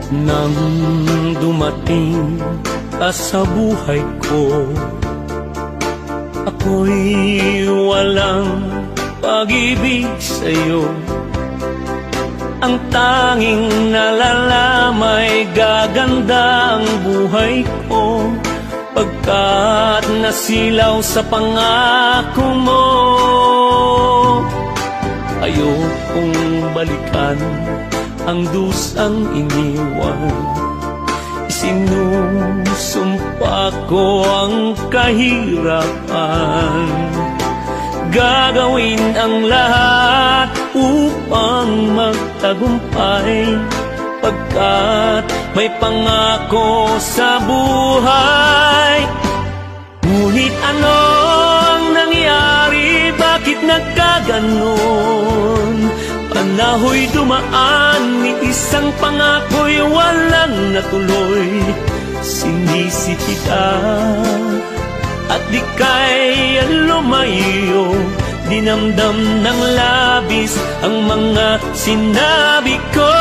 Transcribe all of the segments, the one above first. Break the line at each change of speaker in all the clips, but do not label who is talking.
Nang dumating ka sa buhay ko, ako'y walang pag-ibig sa'yo. Ang tanging nalalamay gaganda ang buhay ko, pagkat nasilaw sa pangako mo. Ayokong balikan ang dusang iniwan, isinusumpa ko ang kahirapan. Gagawin ang lahat upang magtagumpay, pagkat may pangako sa buhay. Ngunit ano ang nangyari? Bakit nagkaganon? Panaho'y dumaan, ni isang pangako'y walang natuloy. Sinisi kita at di kaya lumayo, dinamdam ng labis ang mga sinabi ko.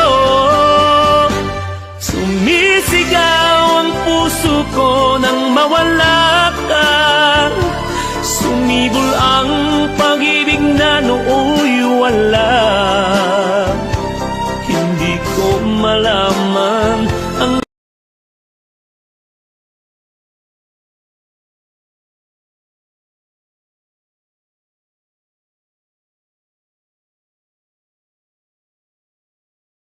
Sumisigaw ang puso ko nang mawala ka,